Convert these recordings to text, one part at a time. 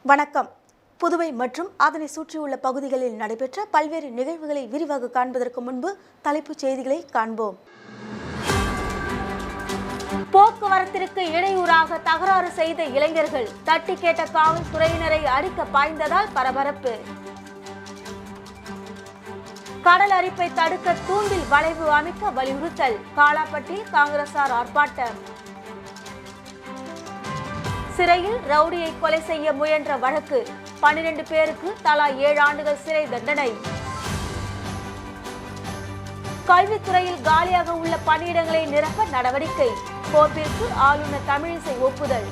வணக்கம். புதுவை மற்றும் அதனை சுற்றியுள்ள பகுதிகளில் நடைபெற்ற பல்வேறு நிகழ்வுகளை விரிவாக காண்பதற்கு முன்பு தலைப்புச் செய்திகளை காண்போம். போக்குவரத்திற்கு இடையூறாக தகராறு செய்த இளைஞர்கள் தட்டி கேட்ட காவல்துறையினரை அடிக்க பாய்ந்ததால் பரபரப்பு. கடல் அரிப்பை தடுக்க தூண்டில் வளைவு அமைக்க வலியுறுத்தல். காலாப்பட்டில் காங்கிரசார் ஆர்ப்பாட்டம். சிறையில் ரவுடியை கொலை செய்ய முயன்ற வழக்கு 12 பேருக்கு தலா 7 ஆண்டுகள் சிறை தண்டனை. கல்வித்துறையில் காலியாக உள்ள பணியிடங்களை நிரப்ப நடவடிக்கை. கோப்பிற்கு ஆளுநர் தமிழிசை ஒப்புதல்.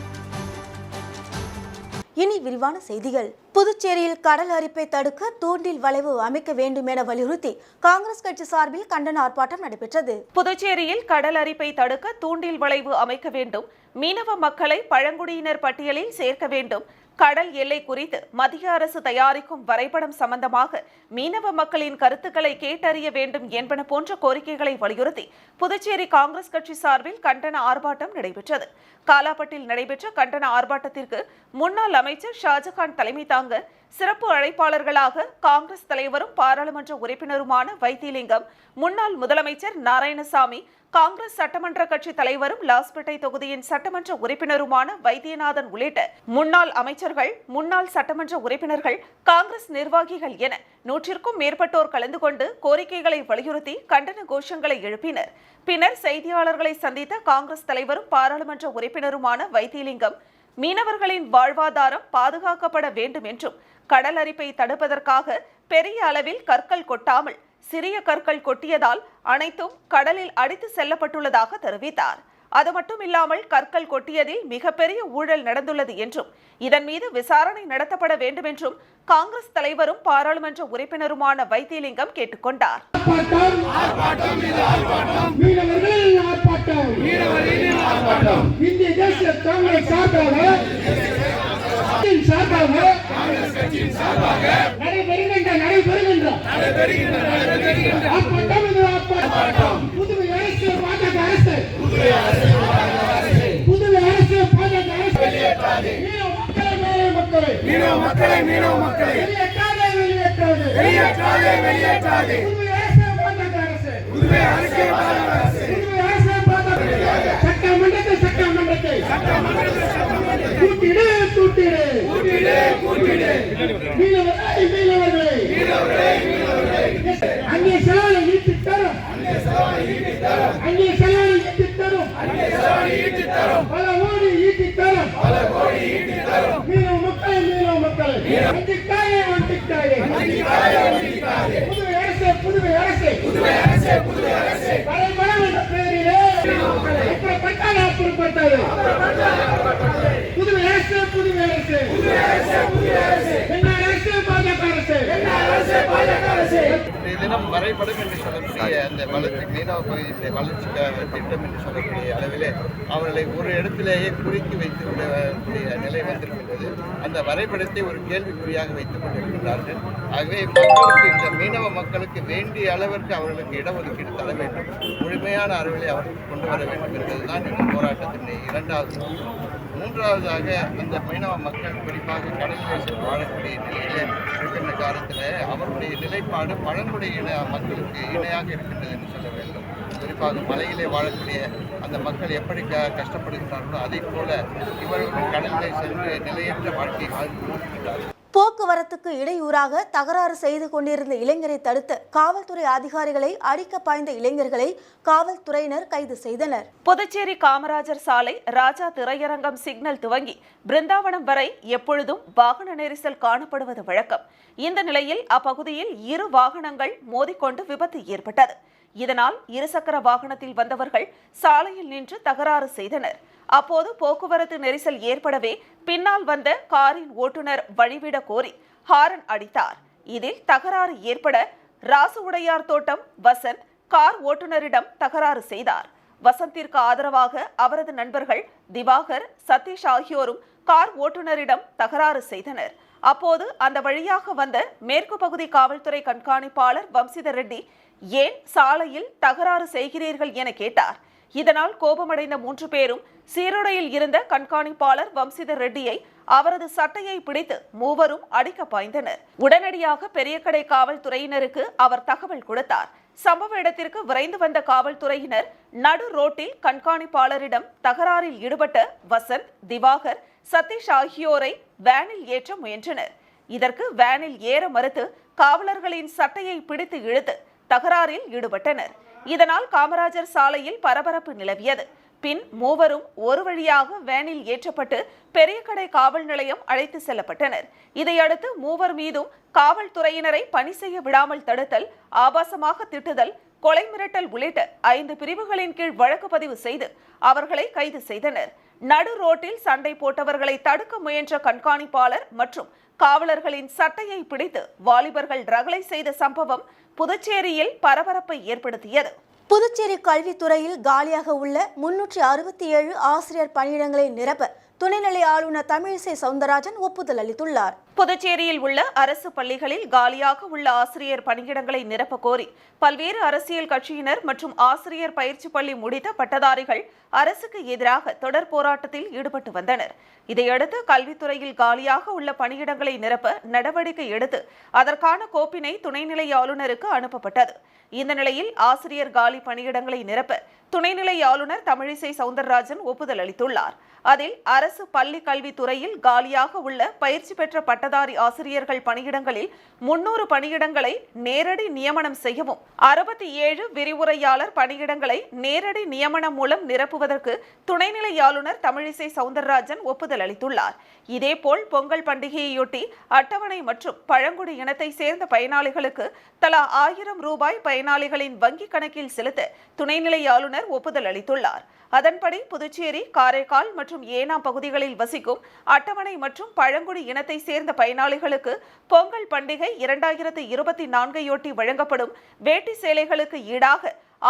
இனி விரிவான செய்திகள். புதுச்சேரியில் கடல் அரிப்பை தடுக்க தூண்டில் வளைவு அமைக்க வேண்டும் என வலியுறுத்தி காங்கிரஸ் கட்சி சார்பில் கண்டன ஆர்ப்பாட்டம் நடைபெற்றது. புதுச்சேரியில் கடல் அரிப்பை தடுக்க தூண்டில் வளைவு அமைக்க வேண்டும், மீனவ மக்களை பழங்குடியினர் பட்டியலில் சேர்க்க வேண்டும், கடல் எல்லை குறித்து மத்திய அரசு தயாரிக்கும் வரைபடம் சம்பந்தமாக மீனவ மக்களின் கருத்துக்களை கேட்டறிய வேண்டும் என்பன போன்ற கோரிக்கைகளை வலியுறுத்தி புதுச்சேரி காங்கிரஸ் கட்சி சார்பில் கண்டன ஆர்ப்பாட்டம் நடைபெற்றது. காலாப்பட்டில் நடைபெற்ற கண்டன ஆர்ப்பாட்டத்திற்கு முன்னாள் அமைச்சர் ஷாஜகான் தலைமை தாங்க சிறப்பு அழைப்பாளர்களாக காங்கிரஸ் தலைவரும் பாராளுமன்ற உறுப்பினருமான வைத்திலிங்கம், முன்னாள் முதலமைச்சர் நாராயணசாமி, காங்கிரஸ் சட்டமன்ற கட்சி தலைவரும் லாஸ்பேட்டை தொகுதியின் சட்டமன்ற உறுப்பினருமான வைத்தியநாதன் உள்ளிட்ட முன்னாள் அமைச்சர்கள், முன்னாள் சட்டமன்ற உறுப்பினர்கள், காங்கிரஸ் நிர்வாகிகள் என 100க்கும் மேற்பட்டோர் கலந்து கொண்டு கோரிக்கைகளை வலியுறுத்தி கண்டன கோஷங்களை எழுப்பினர். பின்னர் செய்தியாளர்களை சந்தித்த காங்கிரஸ் தலைவரும் பாராளுமன்ற உறுப்பினருமான வைத்திலிங்கம், மீனவர்களின் வாழ்வாதாரம் பாதுகாக்கப்பட வேண்டும் என்றும், கடல் அரிப்பை தடுப்பதற்காக பெரிய அளவில் கற்கள் கொட்டாமல் சிறிய கற்கள் கொட்டியதால் அனைத்தும் கடலில் அடித்து செல்லப்பட்டுள்ளதாக தெரிவித்தார். அது மட்டுமில்லாமல் கற்கள் கொட்டியதில் மிகப்பெரிய ஊழல் நடந்துள்ளது என்றும், இதன் மீது விசாரணை நடத்தப்பட வேண்டும் என்றும் காங்கிரஸ் தலைவரும் பாராளுமன்ற உறுப்பினருமான வைத்திலிங்கம் கேட்டுக்கொண்டார். அங்கே செலவை ஈட்டி தரும், அங்கே செலவை ஈட்டி தரும், பல கோடி ஈட்டி தரும், மீனவ மக்களை வண்டிக்காயே புதுவை அரசு பரம்பரம் என்ற பெயரிலே அப்புறப்பட்டது. புதுவை அரசு தினம் வரைபடம் என்று சொல்லக்கூடிய அந்த மீனவ பகுதியினுடைய வளர்ச்சிக்காக திட்டம் என்று சொல்லக்கூடிய அளவிலே அவர்களை ஒரு இடத்திலேயே குறித்து வைத்து விடக்கூடிய நிலை வந்திருக்கின்றது. அந்த வரைபடத்தை ஒரு கேள்விக்குறியாக வைத்துக் கொண்டிருக்கின்றார்கள். ஆகவே மக்களுக்கு, இந்த மீனவ மக்களுக்கு வேண்டிய அளவிற்கு அவர்களுக்கு இடஒதுக்கீடு தர வேண்டும், முழுமையான அளவிலே அவர்களுக்கு கொண்டு வர வேண்டும் என்பதுதான் இந்த போராட்டத்தின் இரண்டாவது. மூன்றாவதாக, அந்த மீனவ மக்கள் குறிப்பாக கடலிலே சென்று வாழக்கூடிய நிலையிலே இருக்கின்ற காலத்தில் அவருடைய நிலைப்பாடு பழங்குடியின மக்களுக்கு இணையாக இருக்கின்றது என்று சொல்ல வேண்டும். குறிப்பாக மலையிலே வாழக்கூடிய அந்த மக்கள் எப்படி கஷ்டப்படுகிறார்களோ அதை போல இவர்கள் கடலிலே சென்று நிலையற்ற வாழ்க்கை வாழ்ந்து கொண்டிருக்கிறார்கள். போக்குவரத்துக்கு இடையூறாக தகராறு செய்து கொண்டிருந்த இளைஞரை தடுத்த காவல்துறை அதிகாரிகளை அடிக்க பாய்ந்த இளைஞர்களை காவல்துறையினர் கைது செய்தனர். புதுச்சேரி காமராஜர் சாலை ராஜா திரையரங்கம் சிக்னல் துவங்கி பிருந்தாவனம் வரை எப்பொழுதும் வாகன நெரிசல் காணப்படுவது வழக்கம். இந்த நிலையில் அப்பகுதியில் 2 வாகனங்கள் மோதிக்கொண்டு விபத்து ஏற்பட்டது. இதனால் இருசக்கர வாகனத்தில் வந்தவர்கள் சாலையில் நின்று தகராறு செய்தனர். அப்போது போக்குவரத்து நெரிசல் ஏற்படவே பின்னால் வந்த காரின் ஓட்டுநர் வழிவிட கோரி ஹாரன் அடித்தார். இதில் தகராறு ஏற்பட ராசு உடையார் தோட்டம் வசந்த் கார் ஓட்டுநரிடம் தகராறு செய்தார். வசந்திற்கு ஆதரவாக அவரது நண்பர்கள் திவாகர், சதீஷ் ஆகியோரும் கார் ஓட்டுநரிடம் தகராறு செய்தனர். அப்போது அந்த வழியாக வந்த மேற்கு பகுதி காவல்துறை கண்காணிப்பாளர் வம்சிதர் ரெட்டி ஏன் சாலையில் தகராறு செய்கிறீர்கள் என கேட்டார். இதனால் கோபமடைந்த 3 பேரும் சீருடையில் இருந்த கண்காணிப்பாளர் வம்சிதர் ரெட்டியை அவரது சட்டையை பிடித்து மூவரும் அடிக்க பாய்ந்தனர். உடனடியாக பெரியகடை காவல்துறையினருக்கு அவர் தகவல் கொடுத்தார். சம்பவ இடத்திற்கு விரைந்து வந்த காவல்துறையினர் நடு ரோட்டில் கண்காணிப்பாளரிடம் தகராறில் ஈடுபட்ட வசந்த், திவாகர், சதீஷ் ஆகியோரை வேனில் ஏற்ற முயன்றனர். இதற்கு வேனில் ஏற மறுத்து காவலர்களின் சட்டையை பிடித்து இழுத்து தகராறில் ஈடுபட்டனர். இதனால் காமராஜர் சாலையில் பரபரப்பு நிலவியது. பின் மூவரும் ஒரு வழியாக வேனில் ஏற்றப்பட்டு பெரியகடை காவல் நிலையம் அழைத்து செல்லப்பட்டனர். இதையடுத்து மூவர் மீதும் காவல்துறையினரை பணி செய்ய விடாமல் தடுத்தல், ஆபாசமாக திட்டுதல், கொலை மிரட்டல் உள்ளிட்ட 5 பிரிவுகளின் கீழ் வழக்கு பதிவு செய்து அவர்களை கைது செய்தனர். நடு ரோட்டில் சண்டை போட்டவர்களை தடுக்க முயன்ற கண்காணிப்பாளர் மற்றும் காவலர்களின் சட்டையை பிடித்து வாலிபர்கள் ரகளை செய்த சம்பவம் புதுச்சேரியில் பரபரப்பை ஏற்படுத்தியது. புதுச்சேரி கல்வித்துறையில் காலியாக உள்ள 367 ஆசிரியர் பணியிடங்களை நிரப்ப துணைநிலை ஆளுநர் தமிழிசை சவுந்தரராஜன் ஒப்புதல் அளித்துள்ளார். புதுச்சேரியில் உள்ள அரசு பள்ளிகளில் காலியாக உள்ள ஆசிரியர் பணியிடங்களை நிரப்ப கோரி பல்வேறு அரசியல் கட்சியினர் மற்றும் ஆசிரியர் பயிற்சி பள்ளி முடித்த பட்டதாரிகள் அரசுக்கு எதிராக தொடர் போராட்டத்தில் ஈடுபட்டு வந்தனர். இதையடுத்து கல்வித்துறையில் காலியாக உள்ள பணியிடங்களை நிரப்ப நடவடிக்கை எடுத்து அதற்கான கோப்பினை துணைநிலை ஆளுநருக்கு அனுப்பப்பட்டது. இந்த நிலையில் ஆசிரியர் காலி பணியிடங்களை நிரப்ப துணைநிலை ஆளுநர் தமிழிசை சவுந்தரராஜன் ஒப்புதல் அளித்துள்ளார். அதில் அரசு பள்ளி கல்வித்துறையில் காலியாக உள்ள பயிற்சி பெற்ற பட்டதாரி ஆசிரியர்கள் பணியிடங்களில் 300 பணியிடங்களை நேரடி நியமனம் செய்யவும், 67 விரிவுரையாளர் பணியிடங்களை நேரடி நியமனம் மூலம் நிரப்புவதற்கு துணைநிலை ஆளுநர் தமிழிசை சவுந்தரராஜன் ஒப்புதல் அளித்துள்ளார். இதேபோல் பொங்கல் பண்டிகையையொட்டி அட்டவணை மற்றும் பழங்குடி இனத்தை சேர்ந்த பயனாளிகளுக்கு தலா 1000 ரூபாய் பயனாளிகளின் வங்கிக் கணக்கில் செலுத்த துணைநிலை ஆளுநர் ஒப்புதல் அளித்துள்ளார். அதன்படி புதுச்சேரி, காரைக்கால் மற்றும் ஏனாம் பகுதிகளில் வசிக்கும் அட்டவணை மற்றும் பழங்குடி இனத்தை சேர்ந்த பயனாளிகளுக்கு பொங்கல் பண்டிகை 2024ஐயொட்டி வழங்கப்படும் வேட்டி சேலைகளுக்கு ஈடாக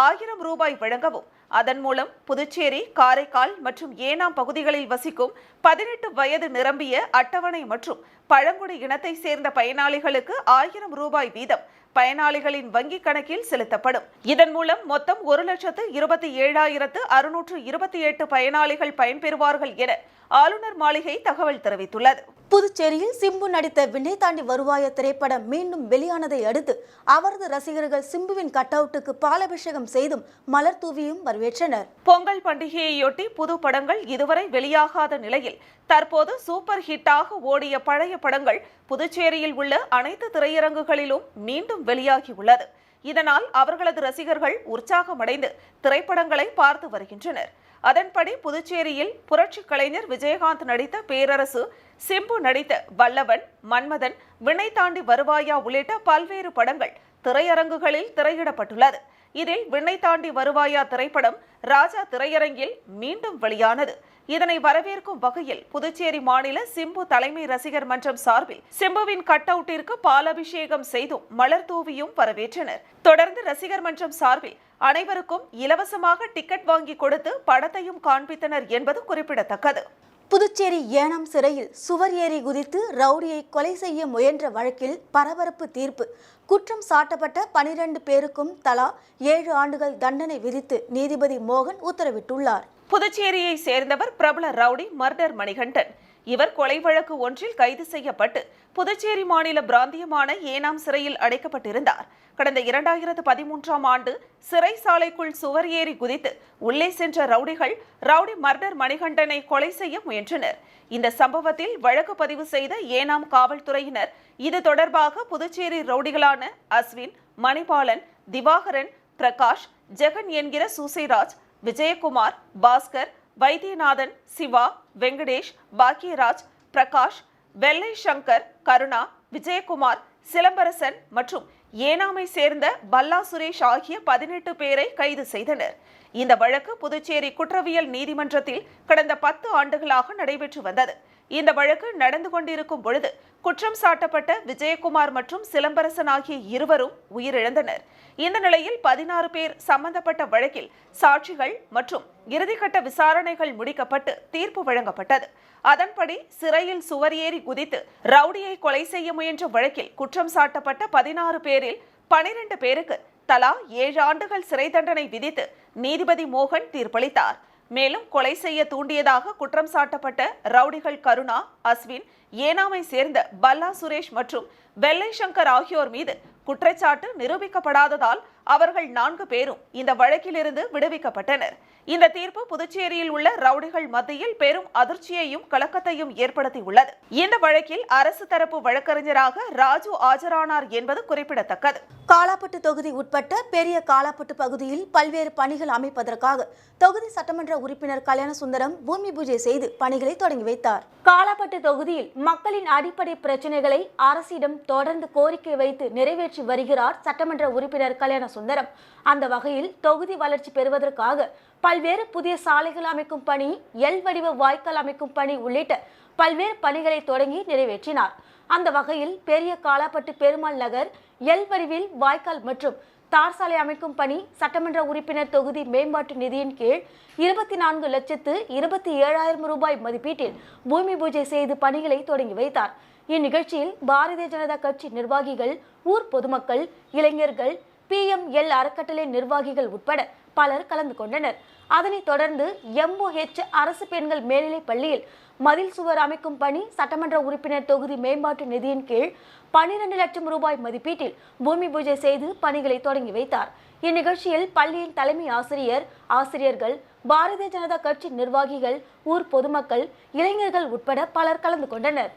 1000 ரூபாய் வழங்கவும், அதன் மூலம் புதுச்சேரி, காரைக்கால் மற்றும் ஏனாம் பகுதிகளில் வசிக்கும் 18 வயது நிரம்பிய அட்டவணை மற்றும் பழங்குடி இனத்தை சேர்ந்த பயனாளிகளுக்கு 1000 ரூபாய் வீதம் பயனாளிகளின் வங்கிக் கணக்கில் செலுத்தப்படும். இதன் மூலம் மொத்தம் 1,27,628 பயனாளிகள் பயன்பெறுவார்கள் என ஆளுநர் மாளிகை தகவல் தெரிவித்துள்ளது. புதுச்சேரியில் சிம்பு நடித்த விண்ணை தாண்டி வருவாய திரைப்படம் மீண்டும் வெளியானதை அடுத்து அவரது ரசிகர்கள் சிம்புவின் கட் அவுட்டுக்கு பாலாபிஷேகம் செய்தும் மலர் தூவியும் வரவேற்றனர். பொங்கல் பண்டிகையையொட்டி புது படங்கள் இதுவரை வெளியாகாத நிலையில் தற்போது சூப்பர் ஹிட்டாக ஓடிய பழைய படங்கள் புதுச்சேரியில் உள்ள அனைத்து திரையரங்குகளிலும் மீண்டும் வெளியாகியுள்ளது. இதனால் அவர்களது ரசிகர்கள் உற்சாகமடைந்து திரைப்படங்களை பார்த்து வருகின்றனர். அதன்படி புதுச்சேரியில் புரட்சி கலைஞர் விஜயகாந்த் நடித்த பேரரசு, சிம்பு நடித்த வல்லவன், மன்மதன், விண்ணை தாண்டி வருவாயா உள்ளிட்ட பல்வேறு படங்கள் திரையரங்குகளில் திரையிடப்பட்டுள்ளது. இதில் விண்ணை தாண்டி வருவாயா திரைப்படம் ராஜா திரையரங்கில் மீண்டும் வெளியானது. இதனை வரவேற்கும் வகையில் புதுச்சேரி மாநில சிம்பு தலைமை ரசிகர் மன்றம் சார்பில் சிம்புவின் கட் அவுட்டிற்கு பாலாபிஷேகம் செய்தும் மலர் தூவியும் வரவேற்றனர். தொடர்ந்து ரசிகர் மன்றம் சார்பில் அனைவருக்கும் இலவசமாக டிக்கெட் வாங்கி கொடுத்து படத்தையும் காண்பித்தனர் என்பது குறிப்பிடத்தக்கது. புதுச்சேரி ஏனாம் சிறையில் சுவர் ஏறி குதித்து ரவுடியை கொலை செய்ய முயன்ற வழக்கில் பரபரப்பு தீர்ப்பு. குற்றம் சாட்டப்பட்ட 12 பேருக்கும் தலா 7 ஆண்டுகள் தண்டனை விதித்து நீதிபதி மோகன் உத்தரவிட்டுள்ளார். புதுச்சேரியை சேர்ந்தவர் பிரபல ரவுடி மர்டர் மணிகண்டன். இவர் கொலை வழக்கு ஒன்றில் கைது செய்யப்பட்டு புதுச்சேரி மாநில பிராந்தியமான ஏனாம் சிறையில் அடைக்கப்பட்டிருந்தார். கடந்த 2013ஆம் ஆண்டு சிறைசாலைக்குள் சுவர் ஏறி குதித்து உள்ளே சென்ற ரவுடிகள் ரவுடி மர்டர் மணிகண்டனை கொலை செய்ய முயன்றனர். இந்த சம்பவத்தில் வழக்கு பதிவு செய்த ஏனாம் காவல்துறையினர் இது தொடர்பாக புதுச்சேரி ரவுடிகளான அஸ்வின், மணிபாலன், திவாகரன், பிரகாஷ், ஜெகன் என்கிற சூசைராஜ், விஜயகுமார், பாஸ்கர், வைத்தியநாதன், சிவா, வெங்கடேஷ், பாக்கியராஜ், பிரகாஷ், வெள்ளை சங்கர், கருணா, விஜயகுமார், சிலம்பரசன் மற்றும் ஏனாமை சேர்ந்த பல்லா சுரேஷ் ஆகிய 18 பேரை கைது செய்தனர். இந்த வழக்கு புதுச்சேரி குற்றவியல் நீதிமன்றத்தில் கடந்த 10 ஆண்டுகளாக நடைபெற்று வந்தது. இந்த வழக்கு நடந்து கொண்டிருக்கும் பொழுது குற்றம் சாட்டப்பட்ட விஜயகுமார் மற்றும் சிலம்பரசன் ஆகிய இருவரும் உயிரிழந்தனர். இந்த நிலையில் 16 பேர் சம்பந்தப்பட்ட வழக்கில் சாட்சிகள் மற்றும் இறுதிக்கட்ட விசாரணைகள் முடிக்கப்பட்டு தீர்ப்பு வழங்கப்பட்டது. அதன்படி சிறையில் சுவர் ஏறி குதித்து ரவுடியை கொலை செய்ய முயன்ற வழக்கில் குற்றம் சாட்டப்பட்ட 16 பேரில் 12 பேருக்கு தலா 7 ஆண்டுகள் சிறை தண்டனை விதித்து நீதிபதி மோகன் தீர்ப்பளித்தார். மேலும் கொலை செய்ய தூண்டியதாக குற்றம் சாட்டப்பட்ட ரவுடிகள் கருணா, அஸ்வின், ஏனாமை சேர்ந்த பல்லா சுரேஷ் மற்றும் வெள்ளை சங்கர் ஆகியோர் மீது குற்றச்சாட்டு நிரூபிக்கப்படாததால் அவர்கள் 4 பேரும் இந்த வழக்கிலிருந்து விடுவிக்கப்பட்டனர். இந்த தீர்ப்பு புதுச்சேரியில் உள்ள ரவுடிகள் மத்தியில் பெரும் அதிர்ச்சியையும் கலக்கத்தையும் ஏற்படுத்தியுள்ளது. இந்த வழக்கில் அரசு தரப்பு வழக்கறிஞராக ராஜு ஆஜரானார் என்பது குறிப்பிடத்தக்கது. காலாப்பட்டு தொகுதி உட்பட்ட பெரிய காலாப்பட்டு பகுதியில் பல்வேறு பணிகள் அமைப்பதற்காக தொகுதி சட்டமன்ற உறுப்பினர் கல்யாணசுந்தரம் பூமி பூஜை செய்து பணிகளை தொடங்கி வைத்தார். காலாப்பட்டு தொகுதியில் மக்களின் அடிப்படை பிரச்சனைகளை அரசிடம் தொடர்ந்து கோரிக்கை வைத்து நிறைவேற்றி வருகிறார் சட்டமன்ற உறுப்பினர் கல்யாணசுந்தரம். அந்த வகையில் தொகுதி வளர்ச்சி பெறுவதற்காக பல்வேறு புதிய சாலைகள் அமைக்கும் பணி, எல் வடிவ வாய்க்கால் அமைக்கும் பணி உள்ளிட்ட பல்வேறு பணிகளை தொடங்கி நிறைவேற்றினார். அந்த வகையில் பெரிய காலாப்பட்டு பெருமாள் நகர் எல் வடிவில் வாய்க்கால் மற்றும் தார் சாலை அமைக்கும் பணி சட்டமன்ற உறுப்பினர் தொகுதி மேம்பாட்டு நிதியின் கீழ் 24,27,000 ரூபாய் மதிப்பீட்டில் பூமி பூஜை செய்து பணிகளை தொடங்கி வைத்தார். இந்நிகழ்ச்சியில் பாரதிய ஜனதா கட்சி நிர்வாகிகள், ஊர் பொதுமக்கள், இளைஞர்கள், PML அறக்கட்டளை நிர்வாகிகள் உட்பட பலர் கலந்து கொண்டனர். அதனைத் தொடர்ந்து MOH அரசு பெண்கள் மேல்நிலைப் பள்ளியில் மதில் சுவர் அமைக்கும் பணி சட்டமன்ற உறுப்பினர் தொகுதி மேம்பாட்டு நிதியின் கீழ் 12 லட்சம் ரூபாய் மதிப்பீட்டில் பூமி பூஜை செய்து பணிகளை தொடங்கி வைத்தார். இந்நிகழ்ச்சியில் பள்ளியின் தலைமை ஆசிரியர், ஆசிரியர்கள், பாரதிய ஜனதா கட்சி நிர்வாகிகள், ஊர் பொதுமக்கள், இளைஞர்கள் உட்பட பலர் கலந்து கொண்டனர்.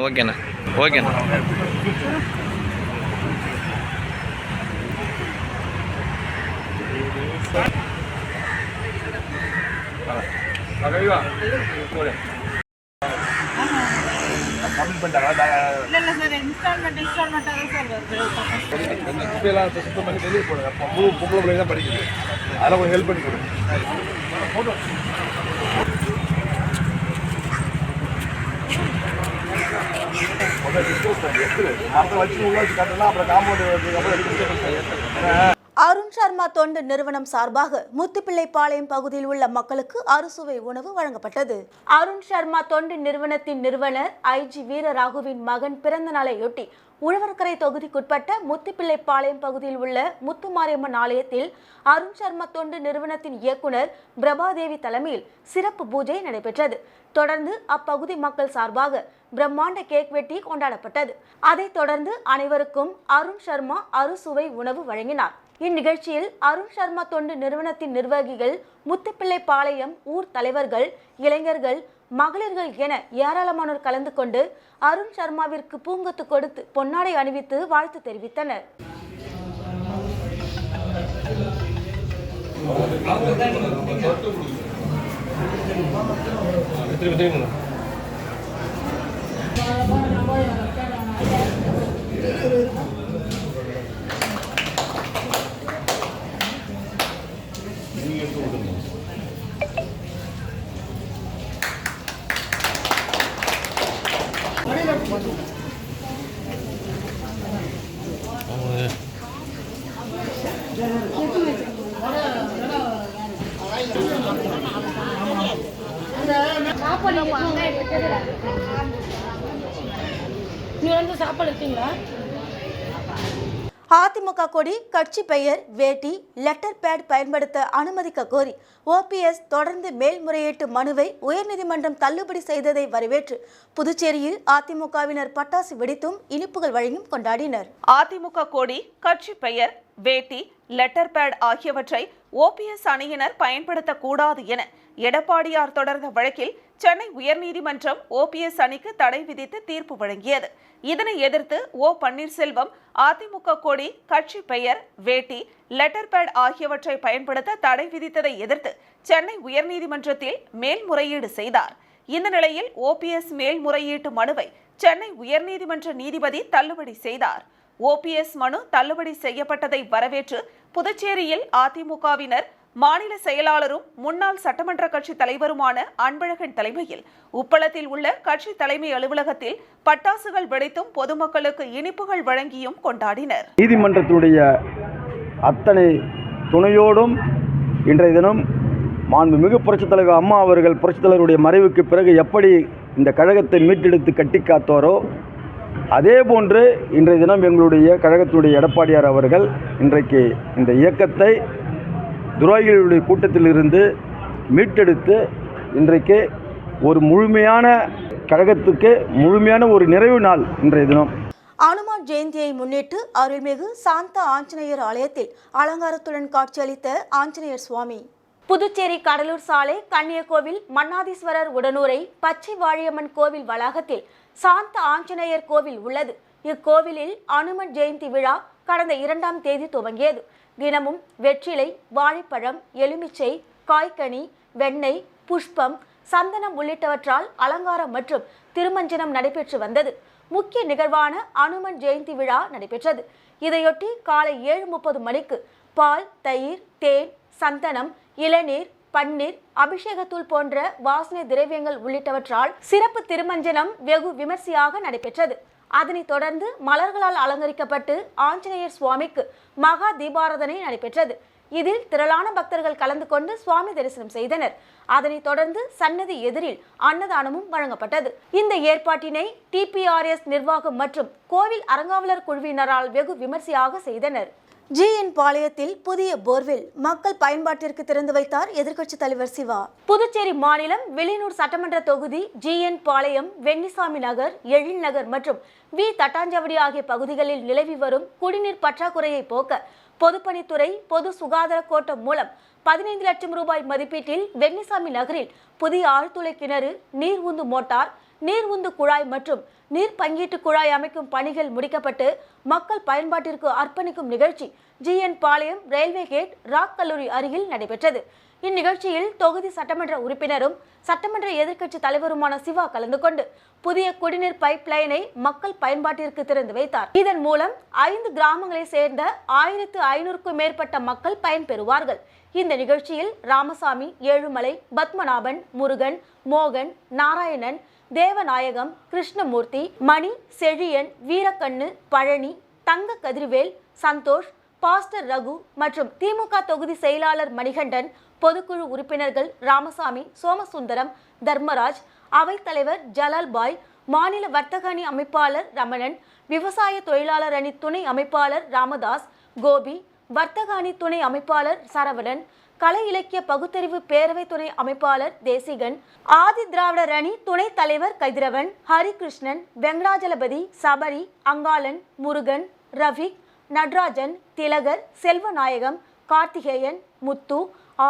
ஓகேண்ணா ஓகேண்ணா. சுத்தம் பண்ணி வெளியே போடுங்க. பொம்பளை பிள்ளைங்க தான் படிக்குது, அதெல்லாம் கொஞ்சம் ஹெல்ப் பண்ணி கொடுங்க. அருண் சர்மா தொண்டு நிறுவனம் சார்பாக முத்துப்பிள்ளைப்பாளையம் பகுதியில் உள்ள மக்களுக்கு அறுசுவை உணவு வழங்கப்பட்டது. அருண் சர்மா தொண்டு நிறுவனத்தின் நிறுவனர் IG வீரராகுவின் மகன் பிறந்த நாளையொட்டி உழவர்கரை தொகுதிக்குட்பட்ட முத்துப்பிள்ளைப்பாளையம் பகுதியில் உள்ள முத்துமாரியம்மன் ஆலயத்தில் அருண் சர்மா தொண்டு நிறுவனத்தின் இயக்குனர் பிரபாதேவி தலைமையில் சிறப்பு பூஜை நடைபெற்றது. தொடர்ந்து அப்பகுதி மக்கள் சார்பாக பிரம்மாண்ட கேக் வெட்டி கொண்டாடப்பட்டது. அதைத் தொடர்ந்து அனைவருக்கும் அருண் சர்மா அறுசுவை உணவு வழங்கினார். இந்நிகழ்ச்சியில் அருண் சர்மா தொண்டு நிறுவனத்தின் நிர்வாகிகள், முத்துப்பிள்ளைப்பாளையம் ஊர் தலைவர்கள், இளைஞர்கள், மகளிர்கள் என ஏராளமானோர் கலந்து கொண்டு அருண் சர்மாவிற்கு பூங்கொத்து கொடுத்து பொன்னாடை அணிவித்து வாழ்த்து தெரிவித்தனர். அதிமுக கொடி, கட்சி பெயர், வேட்டி, லெட்டர் பேட் பயன்படுத்த அனுமதிக்க கோரி OPS தொடர்ந்து மேல்முறையீட்டு மனுவை உயர்நீதிமன்றம் தள்ளுபடி செய்ததை வரவேற்று புதுச்சேரியில் அதிமுகவினர் பட்டாசு வெடித்தும் இனிப்புகள் வழங்கியும் கொண்டாடினர். அதிமுக கொடி, கட்சி பெயர், வேட்டி, லெட்டர் பேட் ஆகியவற்றை OPS அணியினர் பயன்படுத்தக்கூடாது என எடப்பாடியார் தொடர்ந்த வழக்கில் சென்னை உயர்நீதிமன்றம் OPS அணிக்கு தடை விதித்து தீர்ப்பு வழங்கியது. இதனை எதிர்த்து O. பன்னீர்செல்வம் அதிமுக கொடி, கட்சி பெயர், வேட்டி, லெட்டர் பேட் ஆகியவற்றை பயன்படுத்த தடை விதித்ததை எதிர்த்து சென்னை உயர்நீதிமன்றத்தில் மேல்முறையீடு செய்தார். இந்த நிலையில் OPS மேல்முறையீட்டு மனுவை சென்னை உயர்நீதிமன்ற நீதிபதி தள்ளுபடி செய்தார். OPS மனு தள்ளுபடி செய்யப்பட்டதை வரவேற்று புதுச்சேரியில் அதிமுகவினர் மாநில செயலாளரும் முன்னாள் சட்டமன்ற கட்சி தலைவருமான அன்பழகன் தலைமையில் உப்பளத்தில் உள்ள கட்சி தலைமை அலுவலகத்தில் பட்டாசுகள் வெடித்தும் பொதுமக்களுக்கு இனிப்புகள் வழங்கியும் கொண்டாடினர். நீதிமன்றத்துடைய அத்தனை துணையோடும் இன்றைய தினம் மாண்புமிகு புரட்சித் தலைவர் அம்மா அவர்கள் புரட்சித் தலைவருடைய மறைவுக்கு பிறகு எப்படி இந்த கழகத்தை மீட்டெடுத்து கட்டி காத்தோரோ அதே போன்று இன்றைய தினம் எங்களுடைய கழகத்துடைய எடப்பாடியார் அவர்கள் இன்றைக்கு இந்த இயக்கத்தை துரோகிகளுடைய கூட்டத்திலிருந்து மீட்டெடுத்து இன்றைக்கு ஒரு முழுமையான கழகத்துக்கு முழுமையான ஒரு நிறைவு நாள் இன்றைய தினம். அனுமான் ஜெயந்தியை முன்னிட்டு அருள்மிகு சாந்த ஆஞ்சநேயர் ஆலயத்தில் அலங்காரத்துடன் காட்சியளித்த ஆஞ்சநேயர் சுவாமி. புதுச்சேரி கடலூர் சாலை கன்னியகோவில் மன்னாதீஸ்வரர் உடனூரை பச்சை வாழியம்மன் கோவில் வளாகத்தில் சாந்த ஆஞ்சநேயர் கோவில் உள்ளது. இக்கோவிலில் அனுமன் ஜெயந்தி விழா கடந்த 2ஆம் தேதி துவங்கியது. தினமும் வெற்றிலை, வாழைப்பழம், எலுமிச்சை, காய்கனி, வெண்ணெய், புஷ்பம், சந்தனம் உள்ளிட்டவற்றால் அலங்காரம் மற்றும் திருமஞ்சனம் நடைபெற்று வந்தது. முக்கிய நிகழ்வான அனுமன் ஜெயந்தி விழா நடைபெற்றது. இதையொட்டி காலை 7:30 மணிக்கு பால், தயிர், தேன், சந்தனம், இளநீர், பன்னீர், அபிஷேகத்தூள் போன்ற வாசனை திரவியங்கள் உள்ளிட்டவற்றால் சிறப்பு திருமஞ்சனம் வெகு விமர்சையாக நடைபெற்றது. அதனைத் தொடர்ந்து மலர்களால் அலங்கரிக்கப்பட்டு ஆஞ்சநேயர் சுவாமிக்கு மகா தீபாராதனை நடைபெற்றது. இதில் திரளான பக்தர்கள் கலந்து கொண்டு சுவாமி தரிசனம் செய்தனர். அதனைத் தொடர்ந்து சன்னதி எதிரில் அன்னதானமும் வழங்கப்பட்டது. இந்த ஏற்பாட்டினை TPRS நிர்வாகம் மற்றும் கோவில் அறங்காவலர் குழுவினரால் வெகு விமர்சையாக செய்தனர். GN பாளையத்தில் புதிய போர்வெல் மக்கள் பயன்பாட்டிற்கு திறந்து வைத்தார் எதிர்க்கட்சித் தலைவர் சிவா. புதுச்சேரி மாநிலம் வில்லியனூர் சட்டமன்ற தொகுதி GN பாளையம், வெண்ணிசாமி நகர், எழில் நகர் மற்றும் வி தட்டாஞ்சாவடி ஆகிய பகுதிகளில் நிலவி வரும் குடிநீர் பற்றாக்குறையை போக்க பொதுப்பணித்துறை பொது சுகாதார கோட்டம் மூலம் 15 லட்சம் ரூபாய் மதிப்பீட்டில் வெண்ணிசாமி நகரில் புதிய ஆழ்துளை கிணறு, நீர் உந்து மோட்டார், நீர் உந்து குழாய் மற்றும் நீர் பங்கீட்டு குழாய் அமைக்கும் பணிகள் முடிக்கப்பட்டு மக்கள் பயன்பாட்டிற்கு அர்ப்பணிக்கும் நிகழ்ச்சி GN பாளையம் ரயில்வே கேட் ராக் கல்லூரி அருகில் நடைபெற்றது. இந்நிகழ்ச்சியில் தொகுதி சட்டமன்ற உறுப்பினரும் சட்டமன்ற எதிர்க்கட்சி தலைவருமான சிவா கலந்து கொண்டு புதிய குடிநீர் பைப் லைனை மக்கள் பயன்பாட்டிற்கு திறந்து வைத்தார். இதன் மூலம் 5 கிராமங்களை சேர்ந்த 1500க்கும் மேற்பட்ட மக்கள் பயன்பெறுவார்கள். இந்த நிகழ்ச்சியில் ராமசாமி, ஏழுமலை, பத்மநாபன், முருகன், மோகன், நாராயணன், தேவநாயகம், கிருஷ்ணமூர்த்தி, மணி, செழியன், வீரக்கண்ணு, பழனி, தங்க கதிர்வேல், சந்தோஷ், பாஸ்டர் ரகு மற்றும் திமுக தொகுதி செயலாளர் மணிகண்டன், பொதுக்குழு உறுப்பினர்கள் ராமசாமி, சோமசுந்தரம், தர்மராஜ், அவைத்தலைவர் ஜலால் பாய், மாநில வர்த்தக அணி அமைப்பாளர் ரமணன், விவசாய தொழிலாளர் அணி துணை அமைப்பாளர் ராமதாஸ், கோபி, வர்த்தக அணி துணை அமைப்பாளர் சரவணன், கலை இலக்கிய பகுத்தறிவு பேரவை துணை அமைப்பாளர் தேசிகன், ஆதி திராவிடர் அணி துணைத் தலைவர் கதிரவன், ஹரிகிருஷ்ணன், வெங்கடாஜலபதி, சபரி, அங்காளன், முருகன், ரஃபிக், நடராஜன், திலகர், செல்வநாயகம், கார்த்திகேயன், முத்து,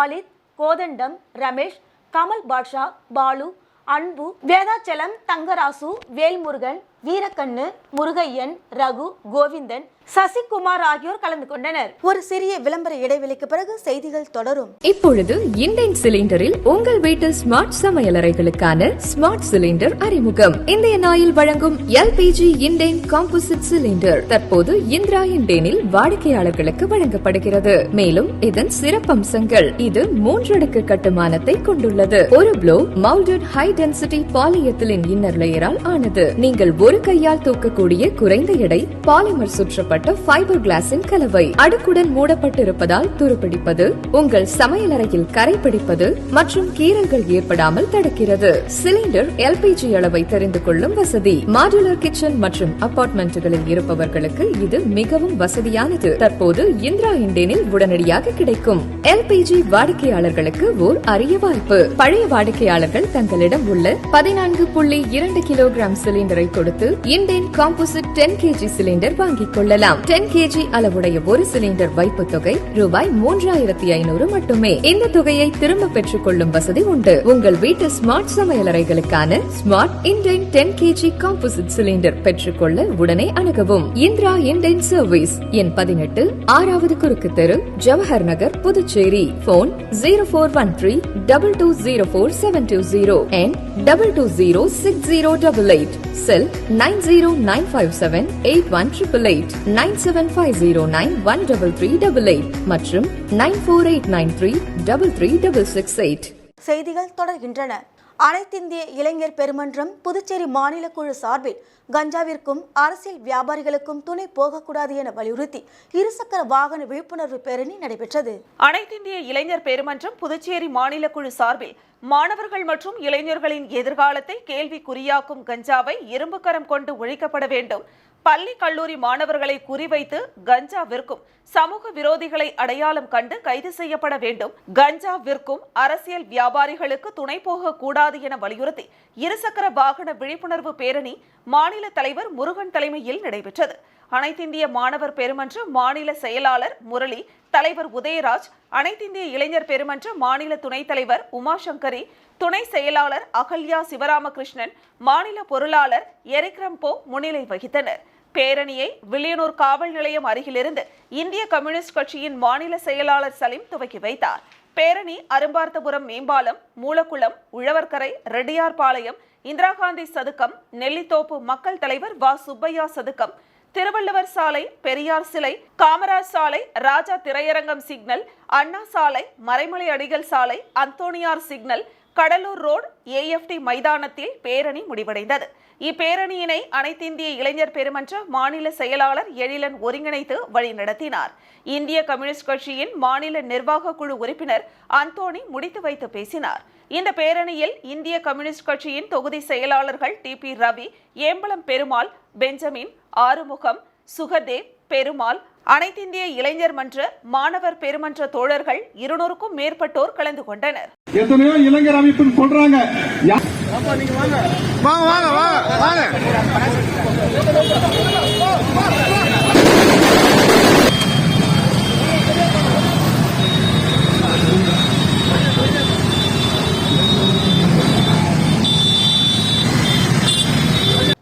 ஆலித், கோதண்டம், ரமேஷ், கமல் பாட்ஷா, பாலு, அன்பு, வேதாச்சலம், தங்கராசு, வேல்முருகன், வீரக்கண்ணு, முருகையன், ரகு, கோவிந்தன், சசிகுமார் ஆகியோர் கலந்து கொண்டனர். ஒரு சிறிய விளம்பர இடைவெளிக்கு பிறகு செய்திகள் தொடரும். இப்பொழுது இண்டேன் சிலிண்டரில் உங்கள் வீட்டு ஸ்மார்ட் சமையலறைகளுக்கான ஸ்மார்ட் சிலிண்டர் அறிமுகம். இந்தியன் ஆயில் வழங்கும் LPG இண்டேன் காம்போசிட் சிலிண்டர் தற்போது இந்திரா இண்டேனில் வாடிக்கையாளர்களுக்கு வழங்கப்படுகிறது. மேலும் இதன் சிறப்பம்சங்கள்: இது 3 அடுக்கு கட்டுமானத்தை கொண்டுள்ளது. ஒரு blow moulded high density polyethylene inner லேயரால் ஆனது. நீங்கள் ஒரு கையால் தூக்கக்கூடிய குறைந்த எடை பாலிமர் சுற்றப்பட்ட ஃபைபர் கிளாஸின் கலவை. அடுக்குடன் மூடப்பட்டிருப்பதால் துருப்பிடிப்பது, உங்கள் சமையலறையில் கரை பிடிப்பது மற்றும் கீறல்கள் ஏற்படாமல் தடுக்கிறது. சிலிண்டர் LPG அளவை தெரிந்து கொள்ளும் வசதி. மாடுலர் கிச்சன் மற்றும் அபார்ட்மெண்ட்டுகளில் இருப்பவர்களுக்கு இது மிகவும் வசதியானது. தற்போது இந்திரா இண்டேனில் உடனடியாக கிடைக்கும். LPG வாடிக்கையாளர்களுக்கு ஓர் அரிய வாய்ப்பு. பழைய வாடிக்கையாளர்கள் தங்களிடம் உள்ள 14.2 கிலோகிராம் சிலிண்டரை கொடுத்து இண்டேன் காம்போசிட் 10 kg சிலிண்டர் வாங்கிக் கொள்ளலாம். 10 kg அளவுடைய ஒரு சிலிண்டர் வைப்பு தொகை ரூபாய் 3500 மட்டுமே. இந்த தொகையை திரும்ப பெற்றுக் கொள்ளும் வசதி உண்டு. உங்கள் வீட்டு ஸ்மார்ட் சமையலறைகளுக்கான smart Indane 10 kg composite cylinder பெற்றுக்கொள்ள உடனே அணுகவும். இந்திரா இண்டேன் சர்வீஸ், எண் 18, 6வது குறுக்கு தெரு, Jawahar Nagar, Puducherry. Phone 0413-2204-720 and 22060888. Cell 9095781888, 9750913388 மற்றும் 9489333668. செய்திகள் தொடர்கின்றன. அனைத்திந்திய இளைஞர் பெருமன்றம் புதுச்சேரி மாநில குழு சார்பில் கஞ்சாவிற்கும் அரசியல் வியாபாரிகளுக்கும் துணை போகக்கூடாது என வலியுறுத்தி இருசக்கர வாகன விழிப்புணர்வு பேரணி நடைபெற்றது. அனைத்திந்திய இளைஞர் பெருமன்றம் புதுச்சேரி மாநில குழு சார்பில் மாணவர்கள் மற்றும் இளைஞர்களின் எதிர்காலத்தை கேள்விக்குறியாக்கும் கஞ்சாவை இரும்புக்கரம் கொண்டு ஒழிக்கப்பட வேண்டும். பள்ளி கல்லூரி மாணவர்களை குறிவைத்து கஞ்சா விற்கும் சமூக விரோதிகளை அடையாளம் கண்டு கைது செய்யப்பட வேண்டும். கஞ்சா விற்கும் அரசியல் வியாபாரிகளுக்கு துணை போக கூடாது என வலியுறுத்தி இருசக்கர வாகன விழிப்புணர்வு பேரணி மாநில தலைவர் முருகன் தலைமையில் நடைபெற்றது. அனைத்திந்திய மாணவர் பெருமன்ற மாநில செயலாளர் முரளி, தலைவர் உதயராஜ், அனைத்திந்திய இளைஞர் பெருமன்ற மாநில துணைத் தலைவர் உமாசங்கரி, துணை செயலாளர் அகல்யா சிவராமகிருஷ்ணன், மாநில பொருளாளர் எரிக் ரம்போ முன்னிலை வகித்தனர். பேரணியை வில்லியனூர் காவல் நிலையம் அருகிலிருந்து இந்திய கம்யூனிஸ்ட் கட்சியின் மாநில செயலாளர் சலீம் துவக்கி வைத்தார். பேரணி அரும்பார்த்தபுரம் மேம்பாலம், மூலக்குளம், உழவர்கரை, ரெட்டியார்பாளையம், இந்திரா காந்தி சதுக்கம், நெல்லித்தோப்பு மக்கள் தலைவர் வ சுப்பையா சதுக்கம், திருவள்ளுவர் சாலை, பெரியார் சிலை, காமராஜ் சாலை, ராஜா திரையரங்கம் சிக்னல், அண்ணா சாலை, மறைமலை அடிகள் சாலை, அந்தோணியார் சிக்னல், கடலூர் ரோடு, AFT மைதானத்தில் பேரணி முடிவடைந்தது. இப்பேரணியினை அனைத்திந்திய இளைஞர் பெருமன்ற மாநில செயலாளர் எழிலன் ஒருங்கிணைத்து வழிநடத்தினார். இந்திய கம்யூனிஸ்ட் கட்சியின் மாநில நிர்வாக குழு உறுப்பினர் அந்தோணி முடித்து வைத்து பேசினார். இந்த பேரணியில் இந்திய கம்யூனிஸ்ட் கட்சியின் தொகுதி செயலாளர்கள் TP ரவி, ஏம்பலம் பெருமாள், பெஞ்சமின், ஆறுமுகம், சுகதேவ், பெருமாள், அனைத்திந்திய இளைஞர் மன்ற மாணவர் பெருமன்ற தோழர்கள் 200க்கும் மேற்பட்டோர் கலந்து கொண்டனர். எத்தனையோ இளைஞர் அமைப்பு சொல்றாங்க.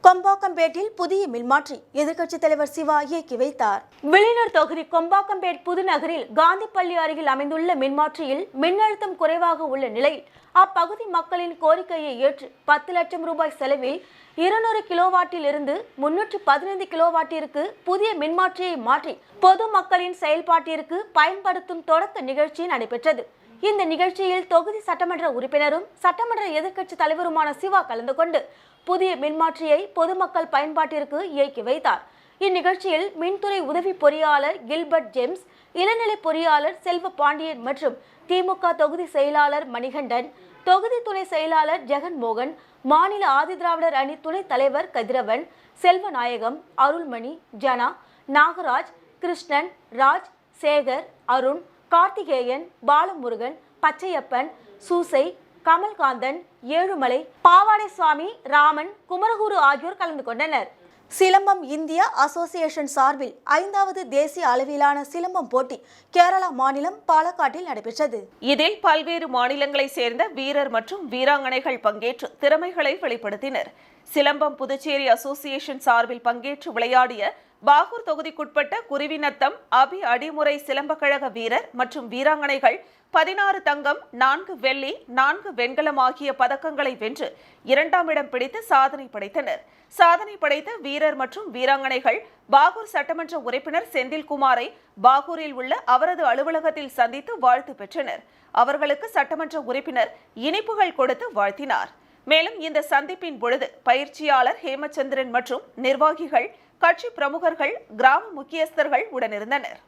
கொம்பாக்கம்பேட்டில் புதிய மின்மாற்றி எதிர்க்கட்சித் தலைவர் சிவா இயக்கி வைத்தார். வில்லியனூர் தொகுதி கொம்பாக்கம்பேட் புதுநகரில் காந்திப்பள்ளி அருகில் அமைந்துள்ள மின்மாற்றியில் மின்னழுத்தம் குறைவாக உள்ள நிலையில் அப்பகுதி மக்களின் கோரிக்கையை ஏற்று 10 லட்சம் ரூபாய் செலவில் 200 கிலோவாட்டில் இருந்து 315 கிலோவாட்டிற்கு புதிய மின்மாற்றியை மாற்றி பொதுமக்களின் செயல்பாட்டிற்கு பயன்படுத்தும் தொடக்க நிகழ்ச்சி நடைபெற்றது. இந்த நிகழ்ச்சியில் தொகுதி சட்டமன்ற உறுப்பினரும் சட்டமன்ற எதிர்க்கட்சி தலைவருமான சிவா கலந்து கொண்டு புதிய மின்மாற்றியை பொதுமக்கள் பயன்பாட்டிற்கு இயக்கி வைத்தார். இந்நிகழ்ச்சியில் மின்துறை உதவி பொறியாளர் கில்பர்ட் ஜேம்ஸ், இளநிலை பொறியாளர் செல்வ பாண்டியன் மற்றும் திமுக தொகுதி செயலாளர் மணிகண்டன், தொகுதி துணை செயலாளர் ஜெகன்மோகன், மாநில ஆதிதிராவிடர் அணி துணைத் தலைவர் கதிரவன், செல்வநாயகம், அருள்மணி, ஜனா, நாகராஜ், கிருஷ்ணன், ராஜ், சேகர், அருண், கார்த்திகேயன், பாலமுருகன், பச்சையப்பன், சூசை, கமல்காந்தன், ஏழுமலை, பாவாடை சுவாமி, ராமன், குமரகுரு ஆகியோர் கலந்து கொண்டனர். சிலம்பம் இந்தியா அசோசியேஷன் சார்பில் 5வது தேசிய அளவிலான சிலம்பம் போட்டி கேரளா மாநிலம் பாலக்காட்டில் நடைபெற்றது. இதில் பல்வேறு மாநிலங்களைச் சேர்ந்த வீரர் மற்றும் வீராங்கனைகள் பங்கேற்று திறமைகளை வெளிப்படுத்தினர். சிலம்பம் புதுச்சேரி அசோசியேஷன் சார்பில் பங்கேற்று விளையாடிய பாகூர் தொகுதிக்குட்பட்ட குருவிநத்தம் அபி அடிமுறை சிலம்பக்கழக வீரர் மற்றும் வீராங்கனைகள் 16 தங்கம், 4 வெள்ளி, 4 வெண்கலம் ஆகிய பதக்கங்களை வென்று 2ஆம் இடம் பிடித்து சாதனை படைத்தனர். சாதனை படைத்த வீரர் மற்றும் வீராங்கனைகள் பாகூர் சட்டமன்ற உறுப்பினர் செந்தில்குமாரை பாகூரில் உள்ள அவரது அலுவலகத்தில் சந்தித்து வாழ்த்து பெற்றனர். அவர்களுக்கு சட்டமன்ற உறுப்பினர் இனிப்புகள் கொடுத்து வாழ்த்தினார். மேலும் இந்த சந்திப்பின் பொழுது பயிற்சியாளர் ஹேமச்சந்திரன் மற்றும் நிர்வாகிகள், கட்சி பிரமுகர்கள், கிராம முக்கியஸ்தர்கள் உடனிருந்தனர்.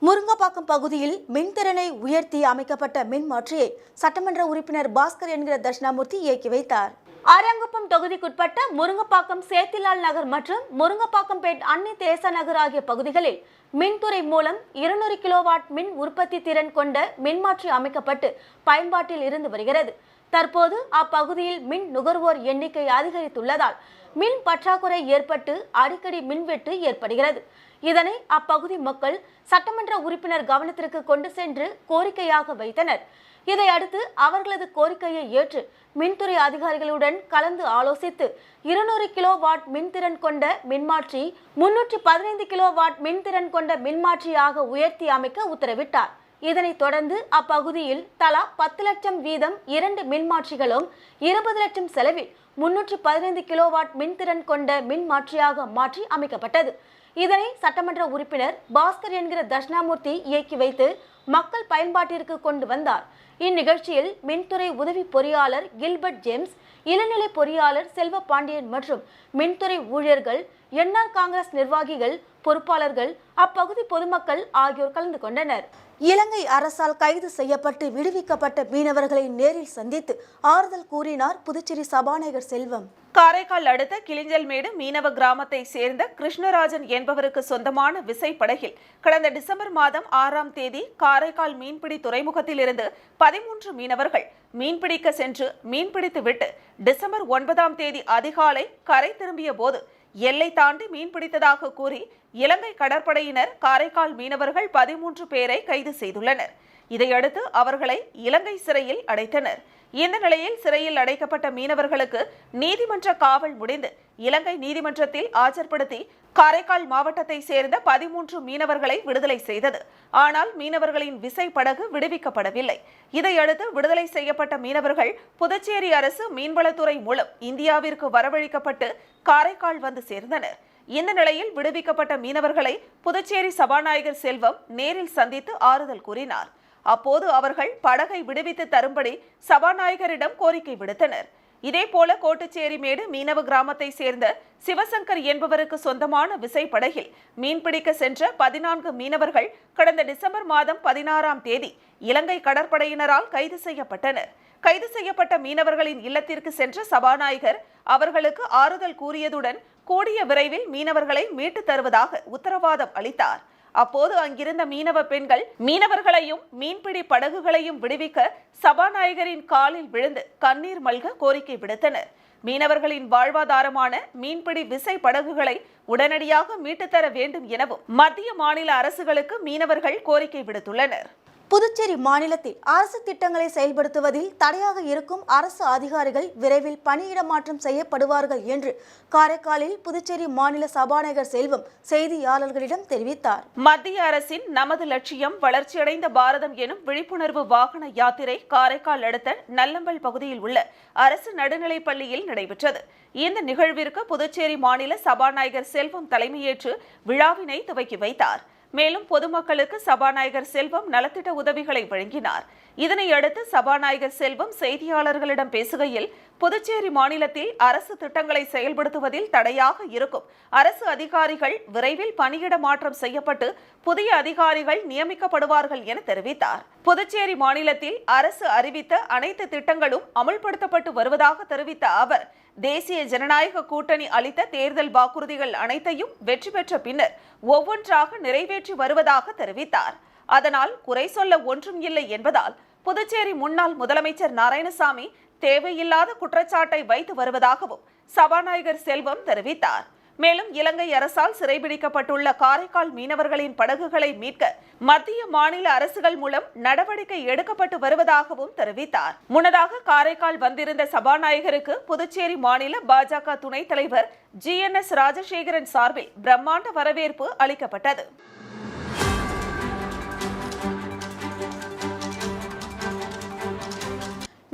முருங்கப்பாக்கம் பகுதியில் மின்திறனை உயர்த்தி அமைக்கப்பட்ட மின்மாற்றியை சட்டமன்ற உறுப்பினர் பாஸ்கர் என்கிற தட்சிணாமூர்த்தி இயக்கி வைத்தார். ஆரியங்குப்பம் தொகுதிக்குட்பட்ட முருங்கப்பாக்கம் சேத்திலால் நகர் மற்றும் முருங்கப்பாக்கம்பேட் அன்னை தெரேசா நகர் ஆகிய பகுதிகளில் மின்துறை மூலம் 200 கிலோவாட் மின் உற்பத்தி திறன் கொண்ட மின்மாற்றி அமைக்கப்பட்டு பயன்பாட்டில் இருந்து வருகிறது. தற்போது அப்பகுதியில் மின் நுகர்வோர் எண்ணிக்கை அதிகரித்துள்ளதால் மின் பற்றாக்குறை ஏற்பட்டு அடிக்கடி மின்வெட்டு ஏற்படுகிறது. இதனை அப்பகுதி மக்கள் சட்டமன்ற உறுப்பினர் கவனத்திற்கு கொண்டு சென்று கோரிக்கையாக வைத்தனர். இதை அடுத்து அவர்களது கோரிக்கையை ஏற்று மின்துறை அதிகாரிகளுடன் கலந்து ஆலோசித்து 200 கிலோவாட் மின்திறன் கொண்ட மின்மாற்றி 315 கிலோவாட் மின்திறன் கொண்ட மின்மாற்றியாக உயர்த்தி அமைக்க உத்தரவிட்டார். இதனைத் தொடர்ந்து அப்பகுதியில் தலா 10 லட்சம் வீதம் 2 மின்மாற்றிகளும் 20 லட்சம் செலவில் 315 கிலோவாட் மின்திறன் கொண்ட மின்மாற்றியாக மாற்றி அமைக்கப்பட்டது. இதனை சட்டமன்ற உறுப்பினர் பாஸ்கர் என்கிற தட்சிணாமூர்த்தி இயக்கி வைத்து மக்கள் பயன்பாட்டிற்கு கொண்டு வந்தார். இந்நிகழ்ச்சியில் மின்துறை உதவி பொறியாளர் கில்பர்ட் ஜேம்ஸ், இளநிலை பொறியாளர் செல்வ பாண்டியன் மற்றும் மின்துறை ஊழியர்கள், என்ஆர் காங்கிரஸ் நிர்வாகிகள், பொறுப்பாளர்கள், அப்பகுதி பொதுமக்கள் ஆகியோர் கலந்து கொண்டனர். இலங்கை அரசால் கைது செய்யப்பட்டு விடுவிக்கப்பட்ட மீனவர்களை நேரில் சந்தித்து ஆறுதல் கூறினார் புதுச்சேரி சபாநாயகர் செல்வம். காரைக்கால் அடுத்த கிளிஞ்சல்மேடு மீனவ கிராமத்தை சேர்ந்த கிருஷ்ணராஜன் என்பவருக்கு சொந்தமான விசைப்படகில் கடந்த டிசம்பர் மாதம் 6ஆம் தேதி காரைக்கால் மீன்பிடி துறைமுகத்திலிருந்து 13 மீனவர்கள் மீன்பிடிக்க சென்று மீன்பிடித்துவிட்டு டிசம்பர் 9ஆம் தேதி அதிகாலை கரை திரும்பிய போது எல்லை தாண்டி மீன்பிடித்ததாக கூறி இலங்கை கடற்படையினர் காரைக்கால் மீனவர்கள் 13 பேரை கைது செய்துள்ளனர். இதையடுத்து அவர்களை இலங்கை சிறையில் அடைத்தனர். இந்த நிலையில் சிறையில் அடைக்கப்பட்ட மீனவர்களுக்கு நீதிமன்ற காவல் முடிந்து இலங்கை நீதிமன்றத்தில் ஆஜர்படுத்தி காரைக்கால் மாவட்டத்தை சேர்ந்த 13 மீனவர்களை விடுதலை செய்தது. ஆனால் மீனவர்களின் விசைப்படகு விடுவிக்கப்படவில்லை. இதையடுத்து விடுதலை செய்யப்பட்ட மீனவர்கள் புதுச்சேரி அரசு மீன்வளத்துறை மூலம் இந்தியாவிற்கு வரவழைக்கப்பட்டு காரைக்கால் வந்து சேர்ந்தனர். இந்த நிலையில் விடுவிக்கப்பட்ட மீனவர்களை புதுச்சேரி சபாநாயகர் செல்வம் நேரில் சந்தித்து ஆறுதல் கூறினார். அப்போது அவர்கள் படகை விடுவித்து தரும்படி சபாநாயகரிடம் கோரிக்கை விடுத்தனர். இதேபோல கோட்டுச்சேரிமேடு மீனவ கிராமத்தை சேர்ந்த சிவசங்கர் என்பவருக்கு சொந்தமான விசைப்படகில் மீன்பிடிக்க சென்ற 14 மீனவர்கள் கடந்த டிசம்பர் மாதம் 16ஆம் தேதி இலங்கை கடற்படையினரால் கைது செய்யப்பட்டனர். கைது செய்யப்பட்ட மீனவர்களின் இல்லத்திற்கு சென்ற சபாநாயகர் அவர்களுக்கு ஆறுதல் கூறியதுடன் கூடிய விரைவில் மீனவர்களை மீட்டு தருவதாக உத்தரவாதம் அளித்தார். அப்போது அங்கிருந்த மீனவ பெண்கள் மீனவர்களையும் மீன்பிடி படகுகளையும் விடுவிக்க சபாநாயகரின் காலில் விழுந்து கண்ணீர் மல்க கோரிக்கை விடுத்தனர். மீனவர்களின் வாழ்வாதாரமான மீன்பிடி விசை படகுகளை உடனடியாக மீட்டுத்தர வேண்டும் எனவும் மத்திய மாநில அரசுகளுக்கு மீனவர்கள் கோரிக்கை விடுத்துள்ளனர். புதுச்சேரி மாநிலத்தில் அரசு திட்டங்களை செயல்படுத்துவதில் தடையாக இருக்கும் அரசு அதிகாரிகள் விரைவில் பணியிட மாற்றம் செய்யப்படுவார்கள் என்று காரைக்காலில் புதுச்சேரி மாநில சபாநாயகர் செல்வம் செய்தியாளர்களிடம் தெரிவித்தார். மத்திய அரசின் நமது லட்சியம் வளர்ச்சியடைந்த பாரதம் எனும் விழிப்புணர்வு வாகன யாத்திரை காரைக்கால் அடுத்த நல்லம்பல் பகுதியில் உள்ள அரசு நடுநிலைப் பள்ளியில் நடைபெற்றது. இந்த நிகழ்விற்கு புதுச்சேரி மாநில சபாநாயகர் செல்வம் தலைமையேற்று விழாவினை துவக்கி வைத்தார். மேலும் பொதுமக்களுக்கு சபாநாயகர் செல்வம் நலத்திட்ட உதவிகளை வழங்கினார். இதனையடுத்து சபாநாயகர் செல்வம் செய்தியாளர்களிடம் பேசுகையில் புதுச்சேரி மாநிலத்தில் அரசு திட்டங்களை செயல்படுத்துவதில் தடையாக இருக்கும் அரசு அதிகாரிகள் விரைவில் பணியிட மாற்றம் செய்யப்பட்டு புதிய அதிகாரிகள் நியமிக்கப்படுவார்கள் என தெரிவித்தார். புதுச்சேரி மாநிலத்தில் அரசு அறிவித்த அனைத்து திட்டங்களும் அமுல்படுத்தப்பட்டு வருவதாக தெரிவித்த அவர் தேசிய ஜனநாயக கூட்டணி அளித்த தேர்தல் வாக்குறுதிகள் அனைத்தையும் வெற்றி பெற்ற பின்னர் ஒவ்வொன்றாக நிறைவேற்றி வருவதாக தெரிவித்தார். அதனால் குறை சொல்ல ஒன்றும் இல்லை என்பதால் புதுச்சேரி முன்னாள் முதலமைச்சர் நாராயணசாமி தேவையில்லாத குற்றச்சாட்டை வைத்து வருவதாகவும் சபாநாயகர் செல்வம் தெரிவித்தார். மேலும் இலங்கை அரசால் சிறைபிடிக்கப்பட்டுள்ள காரைக்கால் மீனவர்களின் படகுகளை மீட்க மத்திய மாநில அரசுகள் மூலம் நடவடிக்கை எடுக்கப்பட்டு வருவதாகவும் தெரிவித்தார். முன்னதாக காரைக்கால் வந்திருந்த சபாநாயகருக்கு புதுச்சேரி மாநில பாஜக துணைத் தலைவர் GNS ராஜசேகரன் சார்பில் பிரம்மாண்ட வரவேற்பு அளிக்கப்பட்டது.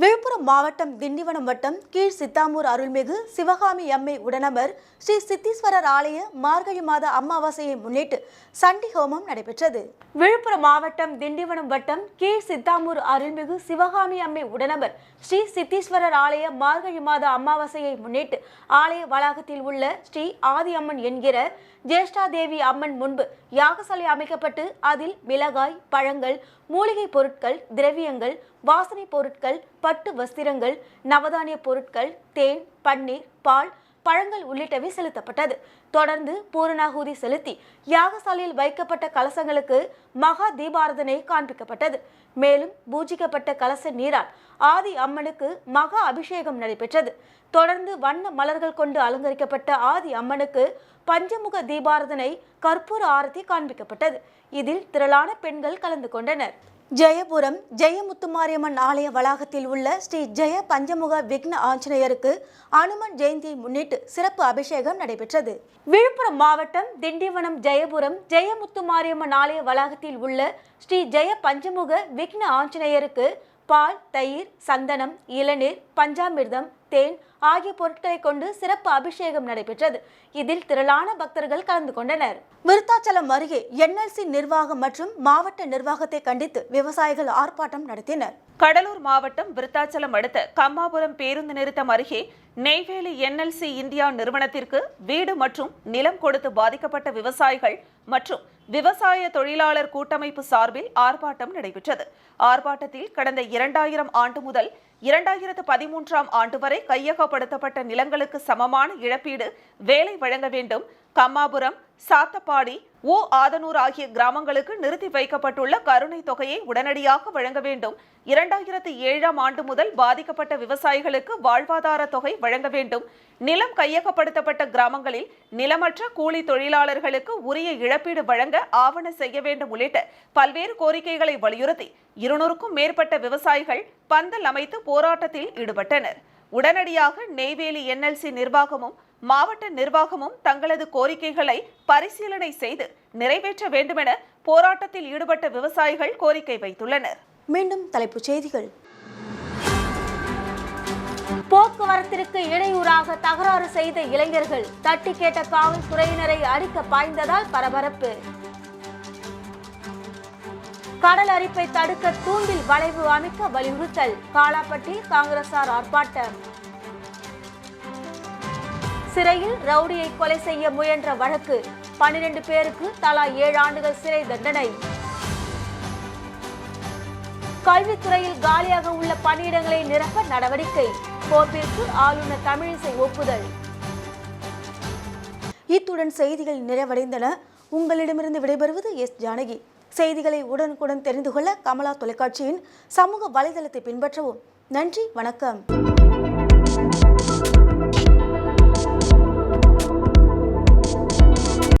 விழுப்புரம் மாவட்டம் திண்டிவனம் வட்டம் கீழ் சித்தாமூர் அருள்மிகு சிவகாமி அம்மை உடனமர் ஸ்ரீ சித்தீஸ்வரர் ஆலய மார்கழி மாத அமாவாசையை முன்னிட்டு சண்டி ஹோமம் நடைபெற்றது. விழுப்புரம் மாவட்டம் திண்டிவனம் வட்டம் கீழ் சித்தாமூர் அருள்மிகு சிவகாமி அம்மை உடனமர் ஸ்ரீ சித்தீஸ்வரர் ஆலய மார்கழி மாத அமாவாசையை முன்னிட்டு ஆலய வளாகத்தில் உள்ள ஸ்ரீ ஆதி அம்மன் என்கிற ஜேஷ்டாதேவி அம்மன் முன்பு யாகசாலை அமைக்கப்பட்டு அதில் மிளகாய், பழங்கள், மூலிகை பொருட்கள், திரவியங்கள், வாசனை பொருட்கள், பட்டு வஸ்திரங்கள், நவதானிய பொருட்கள், தேன், பன்னீர், பால், பழங்கள் உள்ளிட்டவை செலுத்தப்பட்டது. தொடர்ந்து பூரணாகுதி செலுத்தி யாகசாலையில் வைக்கப்பட்ட கலசங்களுக்கு மகா தீபாராதனை காண்பிக்கப்பட்டது. மேலும் பூஜிக்கப்பட்ட கலச நீரால் ஆதி அம்மனுக்கு மகா அபிஷேகம் நடைபெற்றது. தொடர்ந்து வண்ண மலர்கள் கொண்டு அலங்கரிக்கப்பட்ட ஆதி அம்மனுக்கு பஞ்சமுக தீபாராதனை, கற்பூர ஆரத்தி காண்பிக்கப்பட்டது. இதில் திரளான பெண்கள் கலந்து கொண்டனர். ஜெயபுரம் ஜெயமுத்துமாரியம்மன் ஆலய வளாகத்தில் உள்ள ஸ்ரீ ஜெய பஞ்சமுக விக்ன ஆஞ்சநேயருக்கு அனுமன் ஜெயந்தியை முன்னிட்டு சிறப்பு அபிஷேகம் நடைபெற்றது. விழுப்புரம் மாவட்டம் திண்டிவனம் ஜெயபுரம் ஜெயமுத்துமாரியம்மன் ஆலய வளாகத்தில் உள்ள ஸ்ரீ ஜெய பஞ்சமுக விக்ன ஆஞ்சநேயருக்கு பால், தயிர், சந்தனம், இளநீர், பஞ்சாமிர்தம், தேன் ஆகிய பொருட்களை கொண்டு சிறப்பு அபிஷேகம் நடைபெற்றது. இதில் திரளான பக்தர்கள் கலந்து கொண்டனர். விருத்தாச்சலம் அருகே NLC நிர்வாகம் மற்றும் மாவட்ட நிர்வாகத்தை கண்டித்து விவசாயிகள் ஆர்ப்பாட்டம் நடத்தினர். கடலூர் மாவட்டம் விருத்தாச்சலம் அடுத்த கம்மாபுரம் பேருந்து நிறுத்தம் அருகே நெய்வேலி NLC இந்தியா நிறுவனத்திற்கு வீடு மற்றும் நிலம் கொடுத்து பாதிக்கப்பட்ட விவசாயிகள் மற்றும் விவசாய தொழிலாளர் கூட்டமைப்பு சார்பில் ஆர்ப்பாட்டம் நடைபெற்றது. ஆர்ப்பாட்டத்தில் கடந்த 2000 ஆண்டு முதல் 2013ஆம் ஆண்டு வரை கையகப்படுத்தப்பட்ட நிலங்களுக்கு சமமான இழப்பீடு, வேலை வழங்க வேண்டும், கம்மாபுரம், சாத்தப்பாடி, ஆதனூர் ஆகிய கிராமங்களுக்கு நிறுத்தி வைக்கப்பட்டுள்ள கருணை தொகையை உடனடியாக வழங்க வேண்டும், 2007ஆம் ஆண்டு முதல் பாதிக்கப்பட்ட விவசாயிகளுக்கு வாழ்வாதார தொகை வழங்க வேண்டும், நிலம் கையகப்படுத்தப்பட்ட கிராமங்களில் நிலமற்ற கூலி தொழிலாளர்களுக்கு உரிய இழப்பீடு வழங்க ஆவண செய்ய வேண்டும் உள்ளிட்ட பல்வேறு கோரிக்கைகளை வலியுறுத்தி 200க்கும் மேற்பட்ட விவசாயிகள் பந்தல் அமைத்து போராட்டத்தில் ஈடுபட்டனர். உடனடியாக நெய்வேலி NLC நிர்வாகமும் மாவட்ட நிர்வாகமும் தங்களது கோரிக்கைகளை பரிசீலனை செய்து நிறைவேற்ற வேண்டுமென போராட்டத்தில் ஈடுபட்ட விவசாயிகள் கோரிக்கை வைத்துள்ளனர். மீண்டும் தலைப்புச் செய்திகள். போக்குவரத்திற்கு இடையூறாக தகராறு செய்த இளைஞர்கள் தட்டி கேட்ட காவல்துறையினரை அடிக்க பாய்ந்ததால் பரபரப்பு. கடல் அரிப்பை தடுக்க தூண்டில் வளைவு அமைக்க வலியுறுத்தல். காலாப்பட்டி காங்கிரசார் ஆர்ப்பாட்டம். சிறையில் ரவுடியை கொலை செய்ய முயன்ற வழக்கு 12 பேருக்கு தலா 7 ஆண்டுகள் சிறை தண்டனை. கல்வித்துறையில் காலியாக உள்ள பணியிடங்களை நிரப்ப நடவடிக்கை. கோப்பிற்கு ஆளுநர் தமிழிசை ஒப்புதல். இத்துடன் செய்திகள் நிறைவடைந்தன. உங்களிடமிருந்து விடைபெறுவது ஜானகி. செய்திகளை உடனுக்குடன் தெரிந்து கொள்ள கமலா தொலைக்காட்சியின் சமூக வலைதளத்தை பின்பற்றவும். நன்றி, வணக்கம்.